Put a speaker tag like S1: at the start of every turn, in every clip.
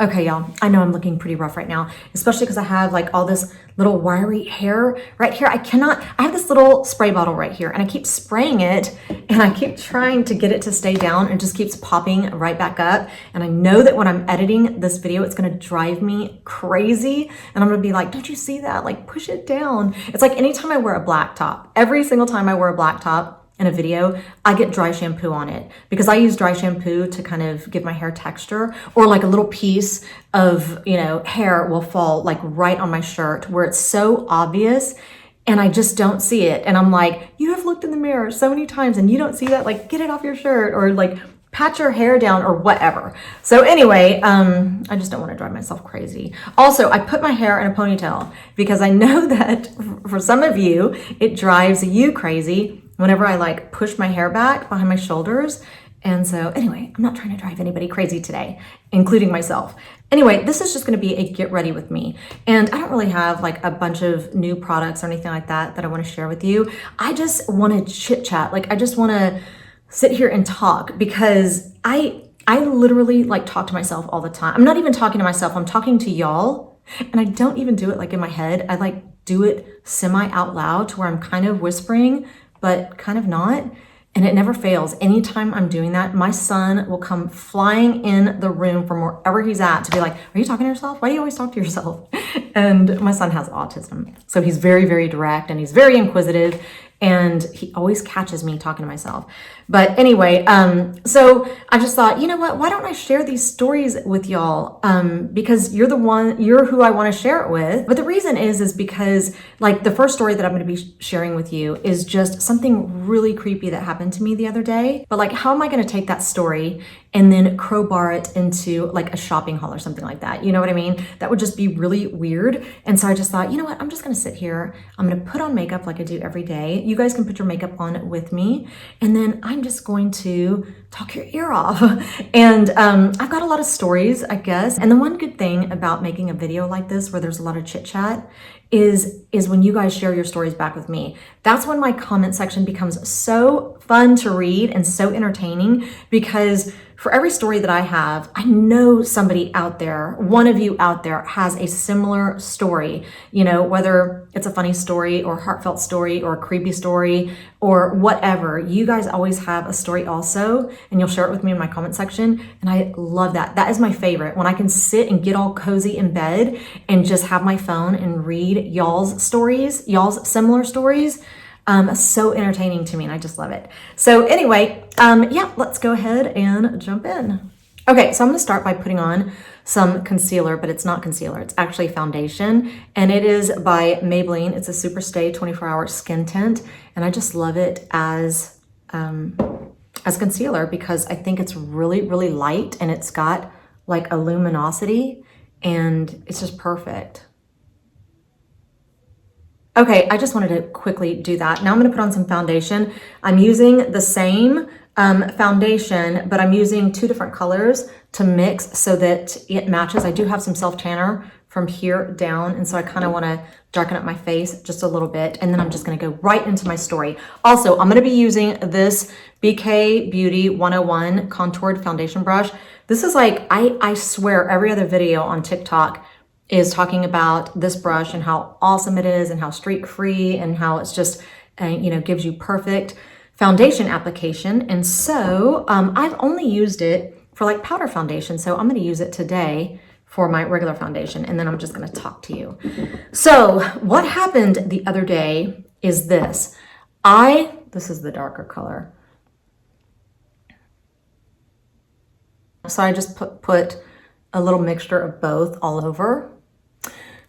S1: Okay, y'all, I know I'm looking pretty rough right now, especially because I have like all this little wiry hair right here. I have this little spray bottle right here and I keep spraying it and I keep trying to get it to stay down and it just keeps popping right back up. And I know that when I'm editing this video, it's gonna drive me crazy. And I'm gonna be like, don't you see that? Like push it down. It's like anytime I wear a black top, every single time I wear a black top, in a video, I get dry shampoo on it because I use dry shampoo to kind of give my hair texture, or like a little piece of, you know, hair will fall like right on my shirt where it's so obvious and I just don't see it. And I'm like, you have looked in the mirror so many times and you don't see that, like get it off your shirt or like pat your hair down or whatever. So anyway, I just don't want to drive myself crazy. Also, I put my hair in a ponytail because I know that for some of you, it drives you crazy whenever I like push my hair back behind my shoulders. And so anyway, I'm not trying to drive anybody crazy today, including myself. Anyway, this is just gonna be a get ready with me. And I don't really have like a bunch of new products or anything like that that I wanna share with you. I just wanna chit chat. Like I just wanna sit here and talk because I literally like talk to myself all the time. I'm not even talking to myself, I'm talking to y'all. And I don't even do it like in my head. I like do it semi out loud to where I'm kind of whispering, but kind of not. And it never fails. Anytime I'm doing that, my son will come flying in the room from wherever he's at to be like, are you talking to yourself? Why do you always talk to yourself? And my son has autism. So he's very, very direct and he's very inquisitive. And he always catches me talking to myself. But anyway, so I just thought, you know what, why don't I share these stories with y'all? Because you're who I want to share it with. But the reason is because like the first story that I'm going to be sharing with you is just something really creepy that happened to me the other day. But like, how am I going to take that story and then crowbar it into like a shopping haul or something like that? You know what I mean? That would just be really weird. And so I just thought, you know what, I'm just going to sit here. I'm going to put on makeup like I do every day. You guys can put your makeup on with me. And then I'm just going to talk your ear off. And I've got a lot of stories, I guess. And the one good thing about making a video like this where there's a lot of chit chat is when you guys share your stories back with me. That's when my comment section becomes so fun to read and so entertaining, because for every story that I have, I know somebody out there, one of you out there has a similar story, you know, whether it's a funny story or heartfelt story or a creepy story or whatever. You guys always have a story also, and you'll share it with me in my comment section. And I love that. That is my favorite, when I can sit and get all cozy in bed and just have my phone and read y'all's stories, y'all's similar stories. So entertaining to me, and I just love it. So anyway, yeah, let's go ahead and jump in. Okay, so I'm gonna start by putting on some concealer, but it's not concealer, it's actually foundation, and it is by Maybelline. It's a SuperStay 24-hour skin tint, and I just love it as concealer because I think it's really, really light, and it's got like a luminosity, and it's just perfect. Okay, I just wanted to quickly do that. Now I'm gonna put on some foundation. I'm using the same foundation, but I'm using two different colors to mix so that it matches. I do have some self-tanner from here down, and so I kind of want to darken up my face just a little bit, and then I'm just going to go right into my story. Also, I'm going to be using this BK Beauty 101 contoured foundation brush. This is like, I swear every other video on TikTok is talking about this brush and how awesome it is and how streak-free and how it's just, you know, gives you perfect foundation application. And so I've only used it for like powder foundation. So I'm going to use it today for my regular foundation. And then I'm just going to talk to you. So what happened the other day is this. This is the darker color. So I just put a little mixture of both all over.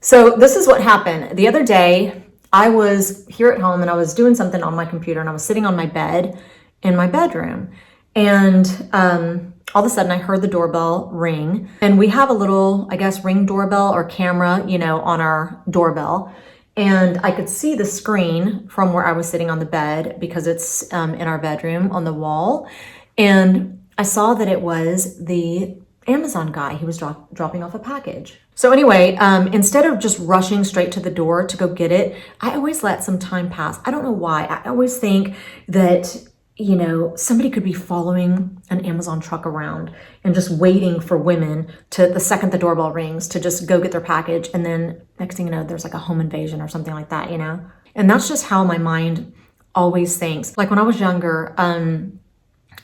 S1: So this is what happened. The other day, I was here at home and I was doing something on my computer, and I was sitting on my bed in my bedroom. And all of a sudden I heard the doorbell ring, and we have a little, I guess, Ring doorbell or camera, you know, on our doorbell. And I could see the screen from where I was sitting on the bed because it's in our bedroom on the wall. And I saw that it was the Amazon guy. He was dropping off a package. So anyway, instead of just rushing straight to the door to go get it, I always let some time pass. I don't know why. I always think that, you know, somebody could be following an Amazon truck around and just waiting for women to, the second the doorbell rings, to just go get their package. And then next thing you know, there's like a home invasion or something like that, you know? And that's just how my mind always thinks. Like when I was younger,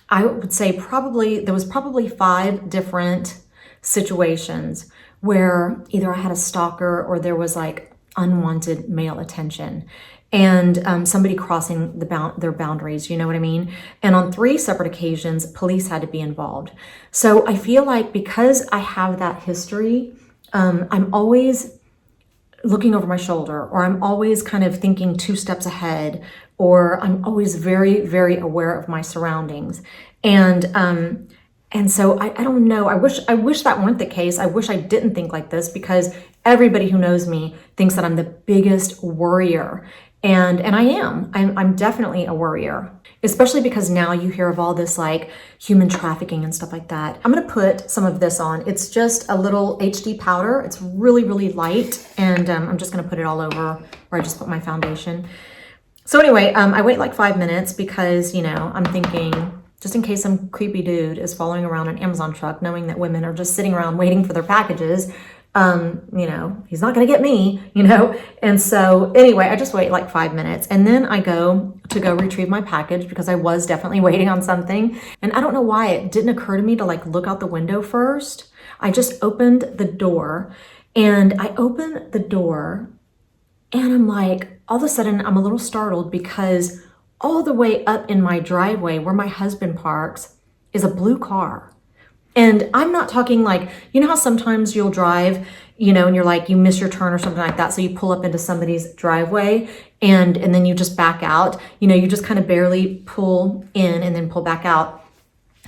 S1: I would say there was probably 5 different situations where either I had a stalker or there was like unwanted male attention, and somebody crossing their boundaries, you know what I mean? And on 3 separate occasions, police had to be involved. So I feel like because I have that history, I'm always looking over my shoulder, or I'm always kind of thinking 2 steps ahead, or I'm always very, very aware of my surroundings. And so I don't know. I wish that weren't the case. I wish I didn't think like this, because everybody who knows me thinks that I'm the biggest worrier. And I am. I'm definitely a worrier, especially because now you hear of all this like human trafficking and stuff like that. I'm gonna put some of this on. It's just a little HD powder. It's really, really light. And I'm just gonna put it all over where I just put my foundation. So anyway, I wait like 5 minutes because, you know, I'm thinking, just in case some creepy dude is following around an Amazon truck, knowing that women are just sitting around waiting for their packages, you know, he's not going to get me, you know? And so anyway, I just wait like 5 minutes, and then I go retrieve my package because I was definitely waiting on something. And I don't know why it didn't occur to me to like look out the window first. I just opened the door, and I'm like, all of a sudden I'm a little startled because all the way up in my driveway where my husband parks is a blue car. And I'm not talking like, you know how sometimes you'll drive, you know, and you're like, you miss your turn or something like that. So you pull up into somebody's driveway and then you just back out, you know, you just kind of barely pull in and then pull back out.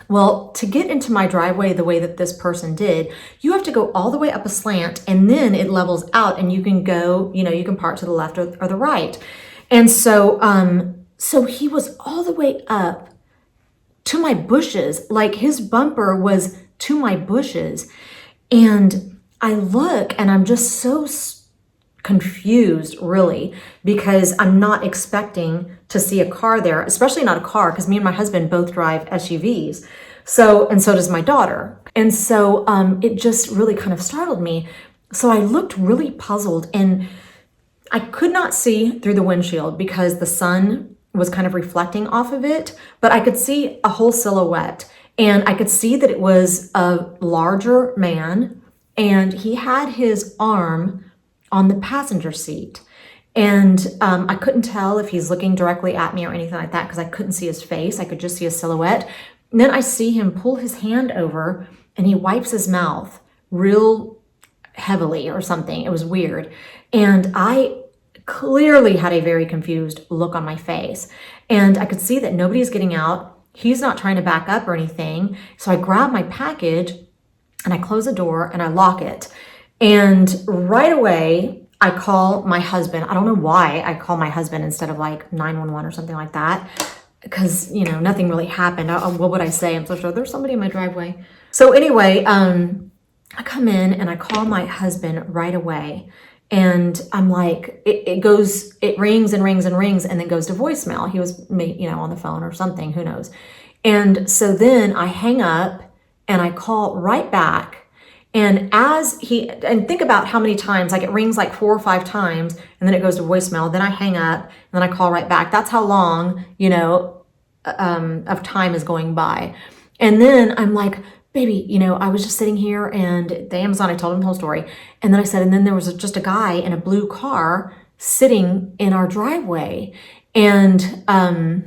S1: Well, to get into my driveway the way that this person did, you have to go all the way up a slant, and then it levels out and you can go, you know, you can park to the left or the right. And so he was all the way up to my bushes, like his bumper was to my bushes. And I look and I'm just so confused, really, because I'm not expecting to see a car there, especially not a car, because me and my husband both drive SUVs. And so does my daughter. And so it just really kind of startled me. So I looked really puzzled, and I could not see through the windshield because the sun was kind of reflecting off of it, but I could see a whole silhouette, and I could see that it was a larger man, and he had his arm on the passenger seat. And I couldn't tell if he's looking directly at me or anything like that because I couldn't see his face. I could just see a silhouette. And then I see him pull his hand over and he wipes his mouth real heavily or something. It was weird. And I clearly had a very confused look on my face. And I could see that nobody's getting out. He's not trying to back up or anything. So I grab my package and I close the door and I lock it. And right away, I call my husband. I don't know why I call my husband instead of like 911 or something like that, because, you know, nothing really happened. What would I say? I'm so sure there's somebody in my driveway. So anyway, I come in and I call my husband right away. And I'm like, it rings and rings and rings and then goes to voicemail. He was, you know, on the phone or something, who knows. And so then I hang up and I call right back. And and think about how many times, like it rings like 4 or 5 times and then it goes to voicemail. Then I hang up and then I call right back. That's how long, you know, of time is going by. And then I'm like, baby, you know, I was just sitting here and the Amazon, I told him the whole story. And then I said, and then there was just a guy in a blue car sitting in our driveway. And I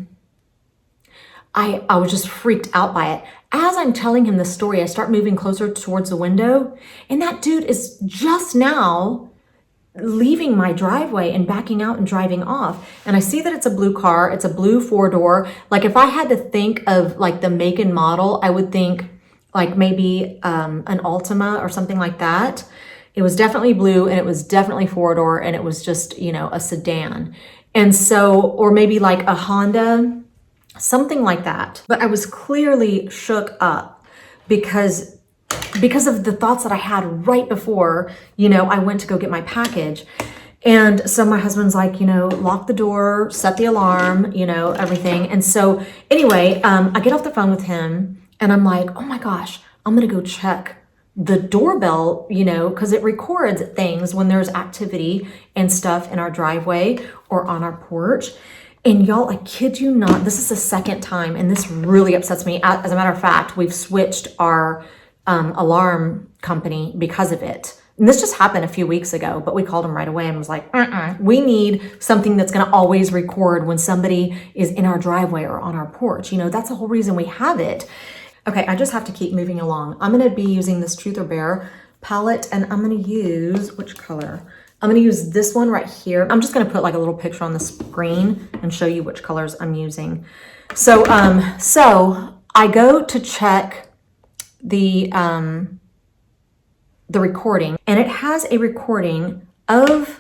S1: was just freaked out by it. As I'm telling him the story, I start moving closer towards the window. And that dude is just now leaving my driveway and backing out and driving off. And I see that it's a blue car. It's a blue 4-door. Like if I had to think of like the make and model, I would think like maybe an Altima or something like that. It was definitely blue and it was definitely 4-door and it was just, you know, a sedan. And so, or maybe like a Honda, something like that. But I was clearly shook up because of the thoughts that I had right before, you know, I went to go get my package. And so my husband's like, you know, lock the door, set the alarm, you know, everything. And so anyway, I get off the phone with him and I'm like, oh my gosh, I'm going to go check the doorbell, you know, because it records things when there's activity and stuff in our driveway or on our porch. And y'all, I kid you not, this is the second time, and this really upsets me. As a matter of fact, we've switched our alarm company because of it. And this just happened a few weeks ago, but we called them right away and was like, we need something that's going to always record when somebody is in our driveway or on our porch. You know, that's the whole reason we have it. Okay, I just have to keep moving along. I'm going to be using this Truth or Bear palette, and I'm going to use, which color? I'm going to use this one right here. I'm just going to put like a little picture on the screen and show you which colors I'm using. So, so I go to check the recording, and it has a recording of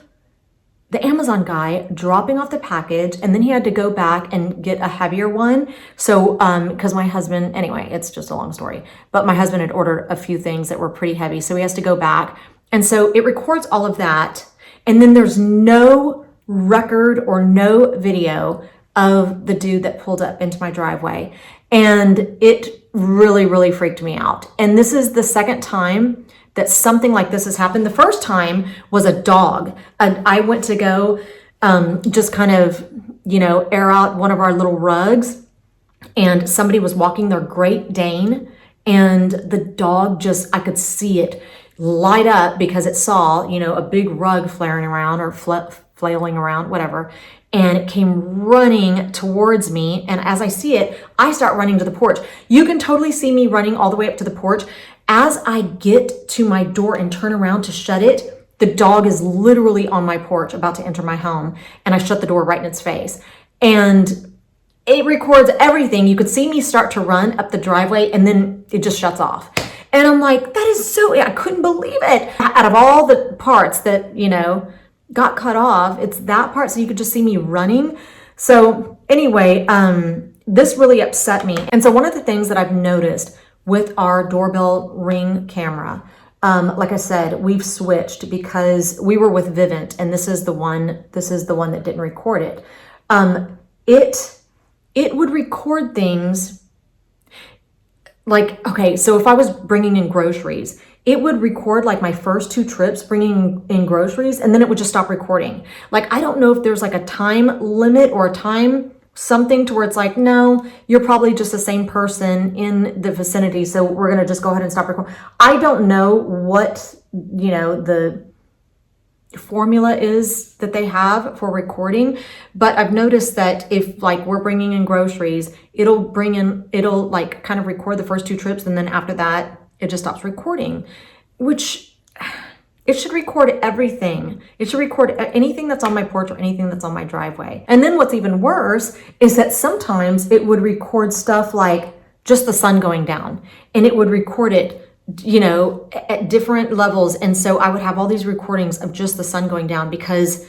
S1: the Amazon guy dropping off the package, and then he had to go back and get a heavier one. So, because my husband, anyway, it's just a long story, but my husband had ordered a few things that were pretty heavy, so he has to go back. And so it records all of that, and then there's no record or no video of the dude that pulled up into my driveway. And it really, really freaked me out. And this is the second time that something like this has happened. The first time was a dog. I went to go just kind of, you know, air out one of our little rugs, and somebody was walking their Great Dane, and the dog just, I could see it light up because it saw, you know, a big rug flaring around or flailing around, whatever. And it came running towards me. And as I see it, I start running to the porch. You can totally see me running all the way up to the porch. As I get to my door and turn around to shut it, the dog is literally on my porch about to enter my home. And I shut the door right in its face. And it records everything. You could see me start to run up the driveway, and then it just shuts off. And I'm like, that is so, I couldn't believe it. Out of all the parts that, you know, got cut off, it's that part, so you could just see me running. So anyway, this really upset me. And so one of the things that I've noticed with our doorbell Ring camera, like I said, we've switched because we were with Vivint, and this is the one that didn't record it. It would record things like, okay, so if I was bringing in groceries, it would record like my first 2 trips bringing in groceries, and then it would just stop recording. Like, I don't know if there's like a time limit or a time something to where it's like, no, you're probably just the same person in the vicinity, so we're going to just go ahead and stop recording. I don't know what, you know, the formula is that they have for recording, but I've noticed that if like we're bringing in groceries, it'll like kind of record the first 2 trips, and then after that it just stops recording, which it should record everything. It should record anything that's on my porch or anything that's on my driveway. And then what's even worse is that sometimes it would record stuff like just the sun going down, and it would record it, you know, at different levels. And so I would have all these recordings of just the sun going down, because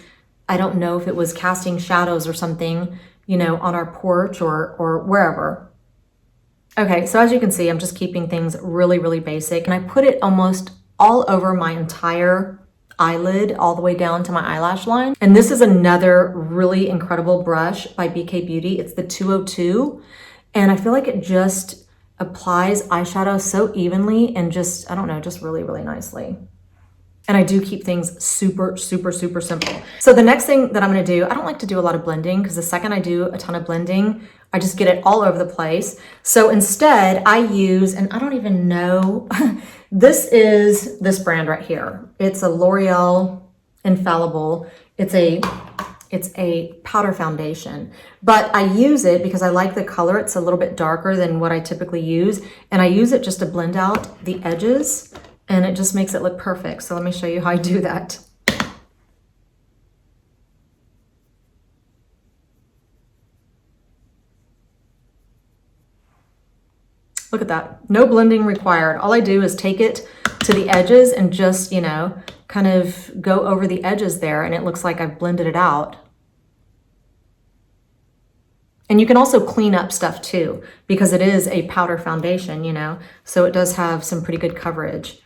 S1: I don't know if it was casting shadows or something, you know, on our porch or wherever. Okay, so as you can see, I'm just keeping things really, really basic. And I put it almost all over my entire eyelid, all the way down to my eyelash line. And this is another really incredible brush by BK Beauty. It's the 202. And I feel like it just applies eyeshadow so evenly and just, I don't know, just really, really nicely. And I do keep things super, super, super simple. So the next thing that I'm gonna do, I don't like to do a lot of blending, because the second I do a ton of blending, I just get it all over the place. So instead I use, and I don't even know, this is this brand right here. It's a L'Oreal Infallible. It's a powder foundation, but I use it because I like the color. It's a little bit darker than what I typically use. And I use it just to blend out the edges, and it just makes it look perfect. So let me show you how I do that. Look at that, no blending required. All I do is take it to the edges and just, you know, kind of go over the edges there, and it looks like I've blended it out. And you can also clean up stuff too, because it is a powder foundation, you know, so it does have some pretty good coverage.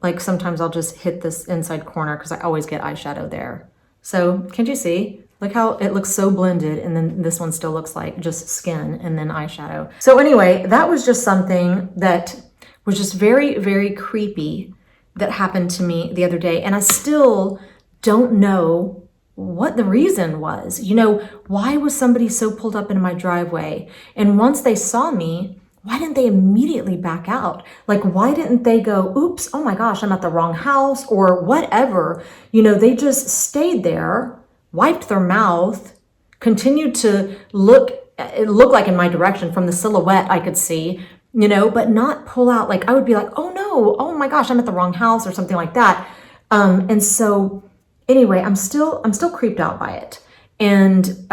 S1: Like sometimes I'll just hit this inside corner because I always get eyeshadow there. So can't you see? Look how it looks so blended, and then this one still looks like just skin and then eyeshadow. So anyway, that was just something that was just very, very creepy that happened to me the other day. And I still don't know what the reason was. You know, why was somebody so pulled up into my driveway? And once they saw me, why didn't they immediately back out? Like, why didn't they go, oops, oh my gosh, I'm at the wrong house or whatever? You know, they just stayed there, wiped their mouth, continued to look, it looked like in my direction from the silhouette I could see, you know, but not pull out. Like, I would be like, oh no, oh my gosh, I'm at the wrong house or something like that. And so anyway, I'm still creeped out by it. And,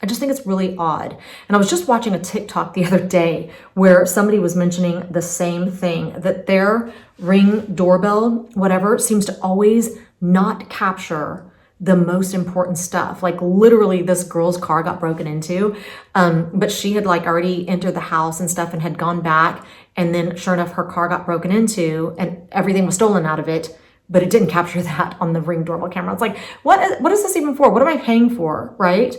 S1: I just think it's really odd. And I was just watching a TikTok the other day where somebody was mentioning the same thing, that their Ring doorbell, whatever, seems to always not capture the most important stuff. Like literally this girl's car got broken into, but she had like already entered the house and stuff and had gone back. And then sure enough, her car got broken into and everything was stolen out of it, but it didn't capture that on the Ring doorbell camera. It's like, what is this even for? What am I paying for, right?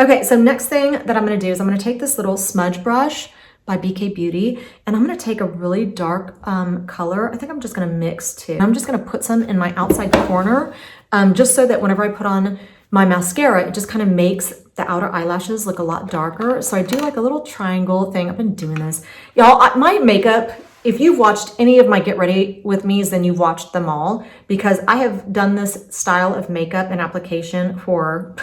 S1: Okay, so next thing that I'm going to do is I'm going to take this little smudge brush by BK Beauty, and I'm going to take a really dark color. I think I'm just going to mix two. I'm just going to put some in my outside corner, just so that whenever I put on my mascara, it just kind of makes the outer eyelashes look a lot darker. So I do like a little triangle thing. I've been doing this. Y'all, my makeup, if you've watched any of my Get Ready With Me's, then you've watched them all, because I have done this style of makeup and application for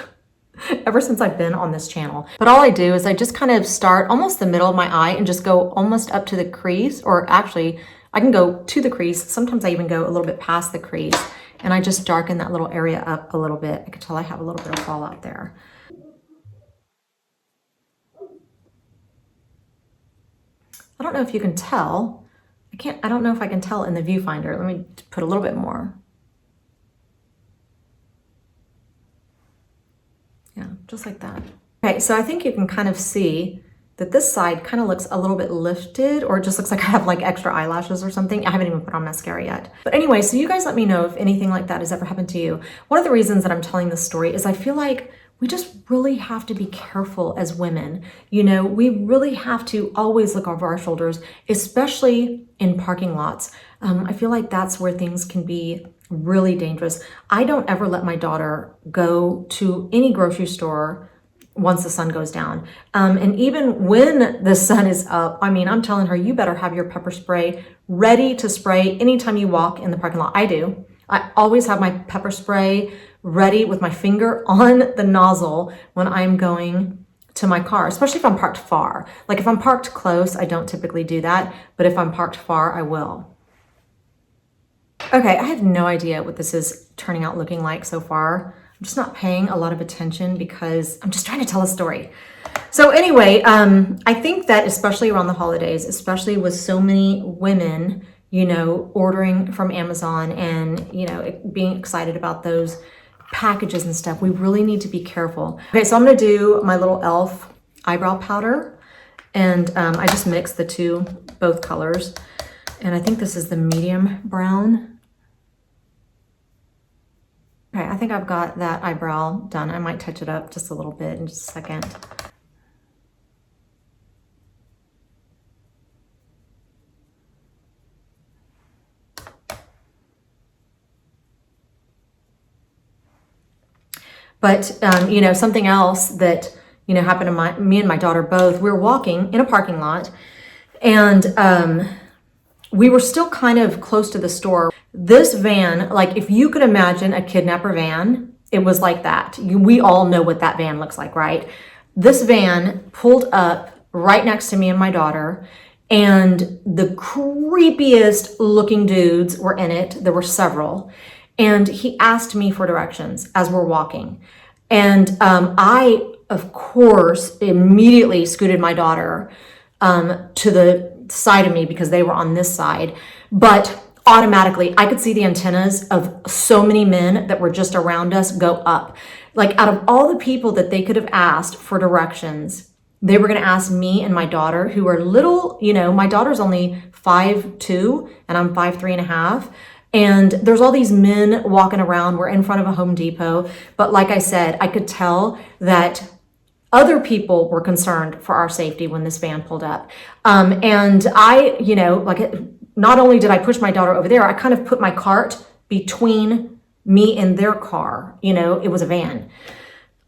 S1: ever since I've been on this channel. But all I do is I just kind of start almost the middle of my eye and just go almost up to the crease, or actually I can go to the crease. Sometimes I even go a little bit past the crease, and I just darken that little area up a little bit. I can tell I have a little bit of fallout there. I don't know if you can tell. I don't know if I can tell in the viewfinder. Let me put a little bit more. Yeah, just like that. Okay, so I think you can kind of see that this side kind of looks a little bit lifted, or it just looks like I have like extra eyelashes or something. I haven't even put on mascara yet. But anyway, so you guys let me know if anything like that has ever happened to you. One of the reasons that I'm telling this story is I feel like we just really have to be careful as women. You know, we really have to always look over our shoulders, especially in parking lots. I feel like that's where things can be really dangerous. I don't ever let my daughter go to any grocery store once the sun goes down. And even when the sun is up, I mean, I'm telling her, you better have your pepper spray ready to spray anytime you walk in the parking lot. I do. I always have my pepper spray ready with my finger on the nozzle when I'm going to my car, especially if I'm parked far. Like if I'm parked close, I don't typically do that, but if I'm parked far, I will. Okay, I have no idea what this is turning out looking like so far. I'm just not paying a lot of attention because I'm just trying to tell a story. So anyway, I think that especially around the holidays, especially with so many women, you know, ordering from Amazon and, you know, being excited about those packages and stuff, we really need to be careful. Okay, so I'm gonna do my little e.l.f. eyebrow powder, and I just mixed the two, both colors. And I think this is the medium brown. Okay, I think I've got that eyebrow done. I might touch it up just a little bit in just a second. But, you know, something else that, you know, happened to me and my daughter both, we were walking in a parking lot, and we were still kind of close to the store. This van, like if you could imagine a kidnapper van, it was like that. We all know what that van looks like, right? This van pulled up right next to me and my daughter, and the creepiest looking dudes were in it. There were several. And he asked me for directions as we're walking. And I, of course, immediately scooted my daughter to the side of me because they were on this side. But automatically, I could see the antennas of so many men that were just around us go up. Like out of all the people that they could have asked for directions, they were going to ask me and my daughter, who are little, you know, my daughter's only 5'2" and I'm 5'3.5". And there's all these men walking around. We're in front of a Home Depot. But like I said, I could tell that other people were concerned for our safety when this van pulled up. And I, not only did I push my daughter over there, I kind of put my cart between me and their car. It was a van.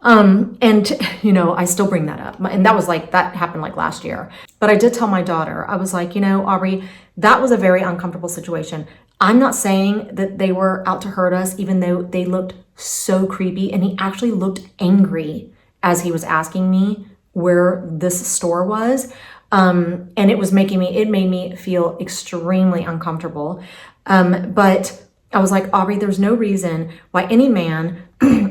S1: I still bring that up. And that happened like last year. But I did tell my daughter, I was like, Aubrey, that was a very uncomfortable situation. I'm not saying that they were out to hurt us, even though they looked so creepy. And he actually looked angry as he was asking me where this store was. And it made me feel extremely uncomfortable. But I was like, Aubrey, there's no reason why any man,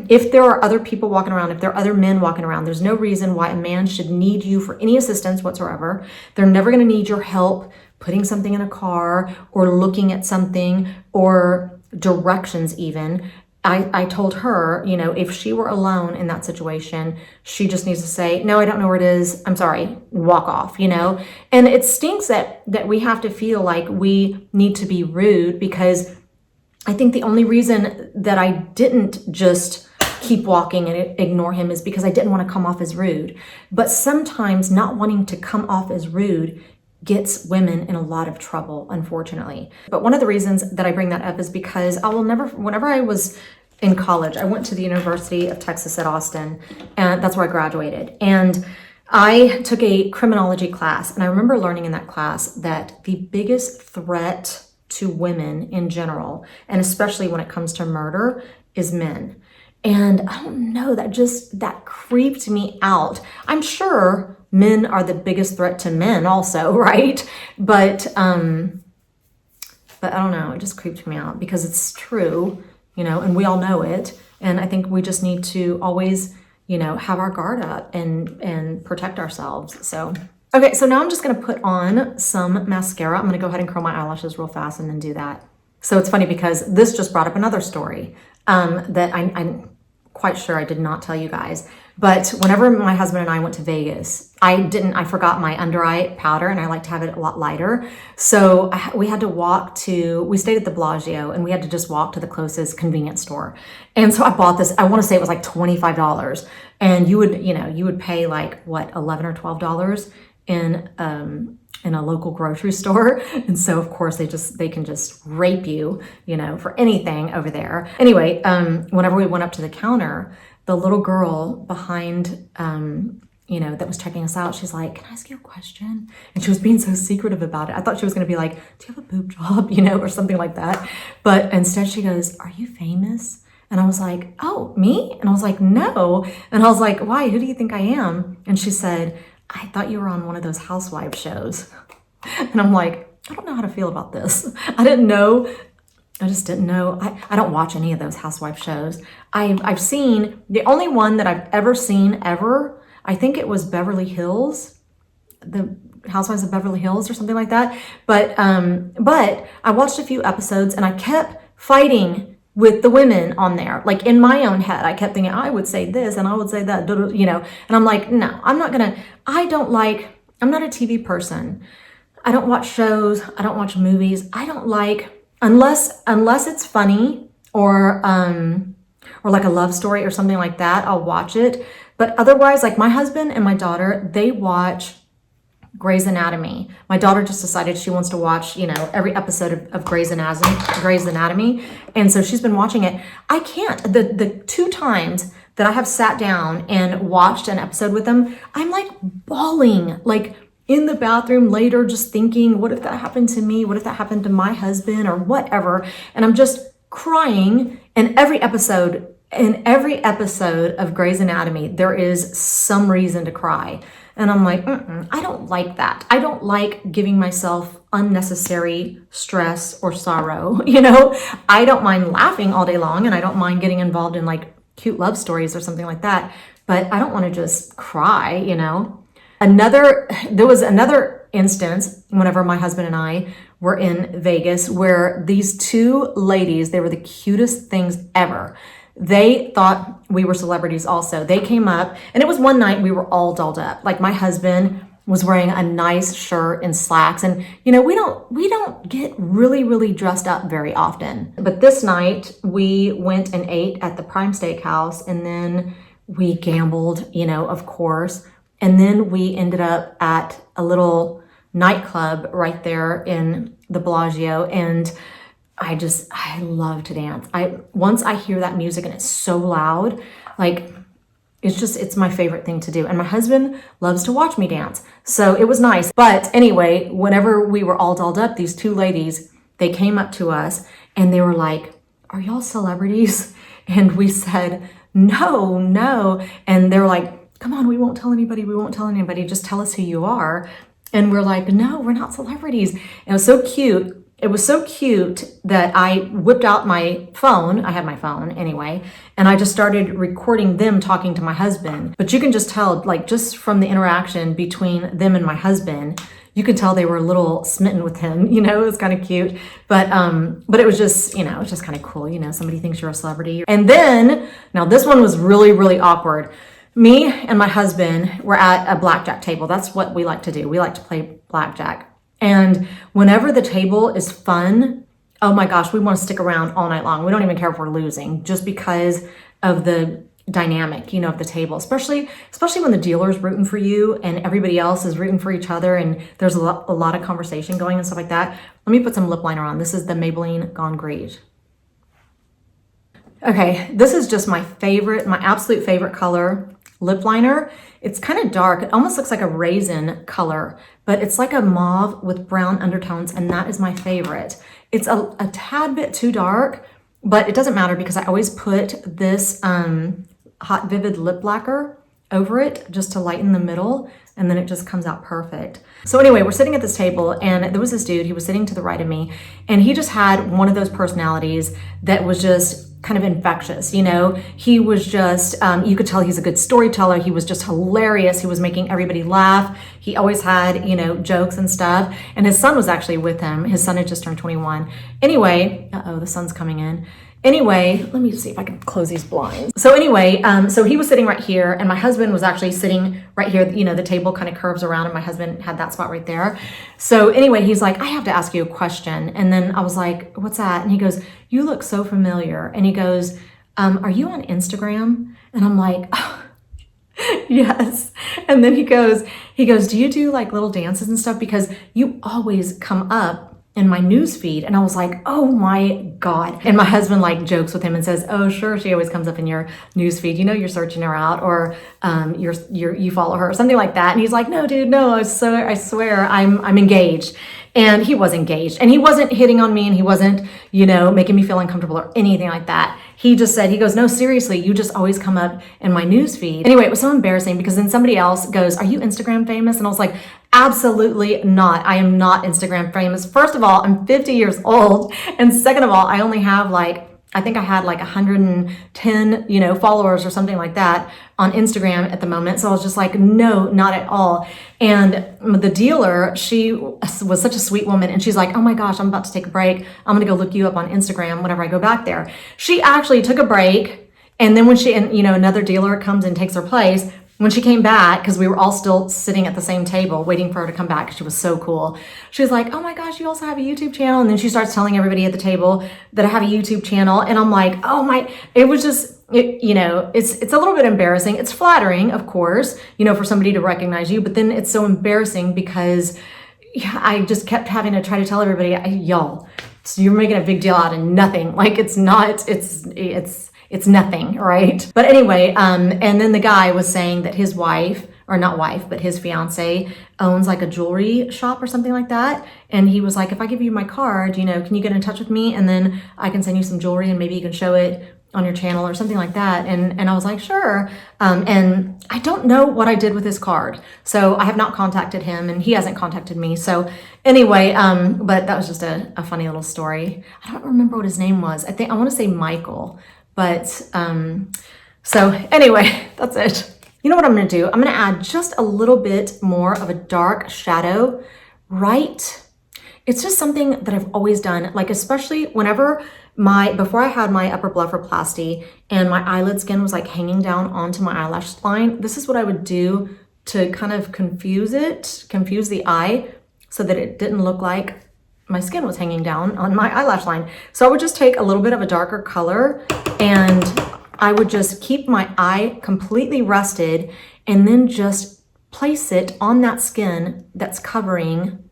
S1: if there are other people walking around, if there are other men walking around, there's no reason why a man should need you for any assistance whatsoever. They're never going to need your help putting something in a car or looking at something or directions even. I told her, if she were alone in that situation, she just needs to say, no, I don't know where it is. I'm sorry, walk off, And it stinks that we have to feel like we need to be rude, because I think the only reason that I didn't just keep walking and ignore him is because I didn't want to come off as rude. But sometimes not wanting to come off as rude gets women in a lot of trouble, unfortunately. But one of the reasons that I bring that up is because whenever I was in college, I went to the University of Texas at Austin, and that's where I graduated. And I took a criminology class, and I remember learning in that class that the biggest threat to women in general, and especially when it comes to murder, is men. And I don't know, that creeped me out. I'm sure men are the biggest threat to men also, right? But I don't know, it just creeped me out because it's true, and we all know it. And I think we just need to always, have our guard up and protect ourselves. So, okay, so now I'm just gonna put on some mascara. I'm gonna go ahead and curl my eyelashes real fast and then do that. So it's funny because this just brought up another story that I'm quite sure I did not tell you guys. But whenever my husband and I went to Vegas, I forgot my under eye powder, and I like to have it a lot lighter. So we had to we stayed at the Bellagio, and we had to just walk to the closest convenience store. And so I bought this, I wanna say it was like $25. And you would pay like what, $11 or $12 in a local grocery store. And so of course they can just rape you, for anything over there. Anyway, whenever we went up to the counter, the little girl behind, that was checking us out, she's like, can I ask you a question? And she was being so secretive about it. I thought she was going to be like, do you have a boob job, or something like that. But instead she goes, are you famous? And I was like, oh, me? And I was like, no. And I was like, why? Who do you think I am? And she said, I thought you were on one of those housewife shows. And I'm like, I don't know how to feel about this. I just didn't know. I don't watch any of those housewife shows. I've seen, the only one that I've ever seen ever, I think it was Beverly Hills, the Housewives of Beverly Hills or something like that. But I watched a few episodes and I kept fighting with the women on there. Like in my own head, I kept thinking, I would say this and I would say that, and I'm like, no, I'm not a TV person. I don't watch shows. I don't watch movies. I don't like, unless it's funny or like a love story or something like that, I'll watch it. But otherwise, like my husband and my daughter, they watch Grey's Anatomy. My daughter just decided she wants to watch, every episode of Grey's Anatomy. And so she's been watching it. I can't. The 2 times that I have sat down and watched an episode with them, I'm like bawling, like in the bathroom later, just thinking, what if that happened to me? What if that happened to my husband or whatever? And I'm just crying. And every episode of Grey's Anatomy, there is some reason to cry. And I'm like, I don't like that. I don't like giving myself unnecessary stress or sorrow. I don't mind laughing all day long, and I don't mind getting involved in like cute love stories or something like that. But I don't want to just cry, There was another instance whenever my husband and I were in Vegas where these 2 ladies, they were the cutest things ever. They thought we were celebrities also. They came up, and it was one night we were all dolled up. Like my husband was wearing a nice shirt and slacks. And you know, we don't get really dressed up very often. But this night we went and ate at the Prime Steakhouse, and then we gambled, you know, of course. And then we ended up at a little nightclub right there in the Bellagio, and I love to dance. Once I hear that music and it's so loud, like it's my favorite thing to do. And my husband loves to watch me dance. So it was nice. But anyway, whenever we were all dolled up, these two ladies, they came up to us and they were like, "Are y'all celebrities?" And we said, no. And they're like, "Come on, we won't tell anybody. We won't tell anybody. Just tell us who you are." And we're like, "No, we're not celebrities." And it was so cute. It was so cute that I whipped out my phone. I had my phone anyway, and I just started recording them talking to my husband. But you can just tell, like, just from the interaction between them and my husband, you could tell they were a little smitten with him. You know, it was kind of cute. But it was just, you know, it was just kind of cool. You know, somebody thinks you're a celebrity. And then, now this one was really awkward. Me and my husband were at a blackjack table. That's what we like to do. We like to play blackjack. And whenever the table is fun, oh my gosh, we want to stick around all night long. We don't even care if we're losing, just because of the dynamic, you know, of the table, especially when the dealer's rooting for you and everybody else is rooting for each other, and there's a lot of conversation going and stuff like that. Let me put some lip liner on. This is the Maybelline Gone Griege. Okay, this is just my absolute favorite color lip liner. It's kind of dark. It almost looks like a raisin color, but it's like a mauve with brown undertones, and that is my favorite. It's a tad bit too dark, but it doesn't matter because I always put this Hot Vivid lip lacquer over it just to lighten the middle, and then it just comes out perfect. So anyway, we're sitting at this table, and there was this dude, he was sitting to the right of me, and he just had one of those personalities that was just kind of infectious, you know? He was just, you could tell he's a good storyteller. He was just hilarious. He was making everybody laugh. He always had, you know, jokes and stuff. And his son was actually with him. His son had just turned 21. Anyway, the sun's coming in. Anyway, let me see if I can close these blinds. So anyway, so he was sitting right here, and my husband was actually sitting right here. You know, the table kind of curves around, and my husband had that spot right there. So anyway, he's like, "I have to ask you a question." And then I was like, "What's that?" And he goes, "You look so familiar." And he goes, "Are you on Instagram?" And I'm like, "Oh, yes." And then he goes, "Do you do like little dances and stuff? Because you always come up in my news feed." And I was like, "Oh my God." And my husband like jokes with him and says, "Oh, sure, she always comes up in your news feed. You know, you're searching her out, or you follow her," or something like that. And he's like, "No, dude, no, I swear I'm engaged." And he was engaged, and he wasn't hitting on me, and he wasn't, you know, making me feel uncomfortable or anything like that. He just said, he goes, "No, seriously, you just always come up in my news feed." Anyway, it was so embarrassing because then somebody else goes, "Are you Instagram famous?" And I was like, "Absolutely not. I am not Instagram famous. First of all, I'm 50 years old. And second of all, I only have I think I had like 110, you know, followers or something like that on Instagram at the moment." So I was just like, "No, not at all." And the dealer, she was such a sweet woman, and she's like, "Oh my gosh, I'm about to take a break. I'm going to go look you up on Instagram whenever I go back there." She actually took a break, and then when another dealer comes and takes her place, when she came back, because we were all still sitting at the same table waiting for her to come back because she was so cool, she was like, "Oh my gosh, you also have a YouTube channel?" And then she starts telling everybody at the table that I have a YouTube channel. And I'm like, oh my, it was just, you know, it's a little bit embarrassing. It's flattering, of course, you know, for somebody to recognize you, but then it's so embarrassing because I just kept having to try to tell everybody, "Y'all, so you're making a big deal out of nothing." Like, it's not, it's nothing, right? But anyway, and then the guy was saying that his wife, or not wife, but his fiance owns like a jewelry shop or something like that. And he was like, "If I give you my card, you know, can you get in touch with me? And then I can send you some jewelry and maybe you can show it on your channel," or something like that. And I was like, "Sure." And I don't know what I did with his card. So I have not contacted him, and he hasn't contacted me. So anyway, but that was just a funny little story. I don't remember what his name was. I want to say Michael. But, so anyway, that's it. You know what I'm going to do? I'm going to add just a little bit more of a dark shadow, right? It's just something that I've always done, like, especially whenever before I had my upper blepharoplasty and my eyelid skin was like hanging down onto my eyelash line, this is what I would do to kind of confuse the eye so that it didn't look like my skin was hanging down on my eyelash line. So I would just take a little bit of a darker color and I would just keep my eye completely rested and then just place it on that skin that's covering,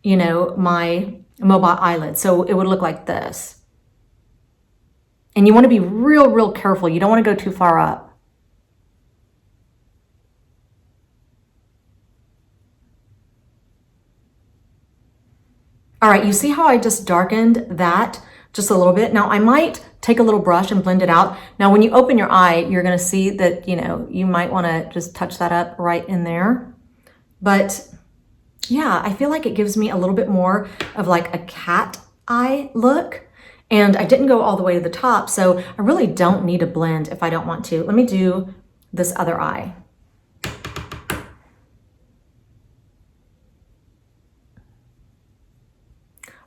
S1: you know, my mobile eyelid. So it would look like this. And you want to be real, real careful. You don't want to go too far up. All right, you see how I just darkened that just a little bit? Now I might take a little brush and blend it out. Now when you open your eye, you're gonna see that, you know, you might wanna just touch that up right in there. But yeah, I feel like it gives me a little bit more of like a cat eye look. And I didn't go all the way to the top, so I really don't need a blend if I don't want to. Let me do this other eye.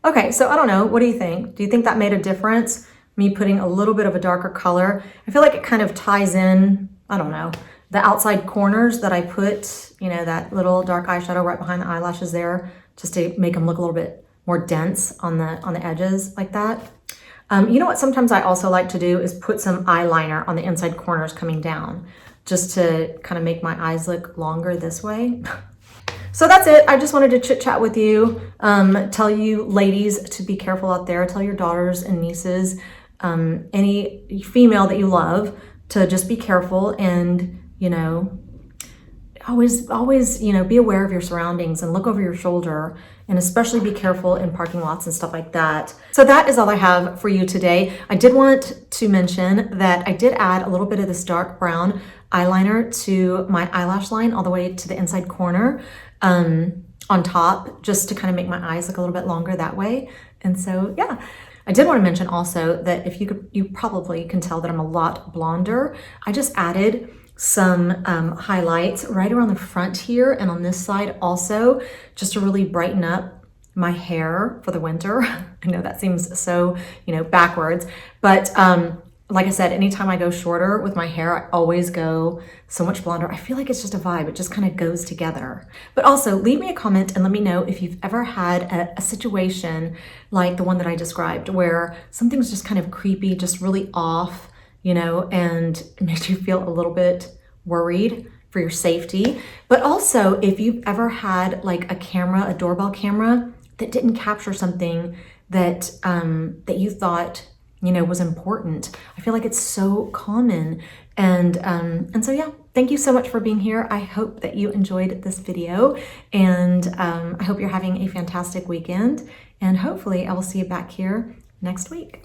S1: Okay, so I don't know, what do you think? Do you think that made a difference? Me putting a little bit of a darker color. I feel like it kind of ties in, I don't know, the outside corners that I put, you know, that little dark eyeshadow right behind the eyelashes there, just to make them look a little bit more dense on the edges like that. You know what sometimes I also like to do is put some eyeliner on the inside corners coming down, just to kind of make my eyes look longer this way. So that's it. I just wanted to chit chat with you, tell you ladies to be careful out there, tell your daughters and nieces, any female that you love to just be careful and, you know, always, you know, be aware of your surroundings and look over your shoulder and especially be careful in parking lots and stuff like that. So that is all I have for you today. I did want to mention that I did add a little bit of this dark brown eyeliner to my eyelash line all the way to the inside corner on top, just to kind of make my eyes look a little bit longer that way. And so, yeah. I did want to mention also that if you probably can tell that I'm a lot blonder. I just added some highlights right around the front here and on this side also, just to really brighten up my hair for the winter. I know that seems so, you know, backwards, but like I said, anytime I go shorter with my hair, I always go so much blonder. I feel like it's just a vibe. It just kind of goes together. But also leave me a comment and let me know if you've ever had a situation like the one that I described where something's just kind of creepy, just really off, you know, and it makes you feel a little bit worried for your safety. But also if you've ever had like a camera, a doorbell camera that didn't capture something that, that you thought, you know, was important. I feel like it's so common. And so, yeah, thank you so much for being here. I hope that you enjoyed this video and I hope you're having a fantastic weekend and hopefully I will see you back here next week.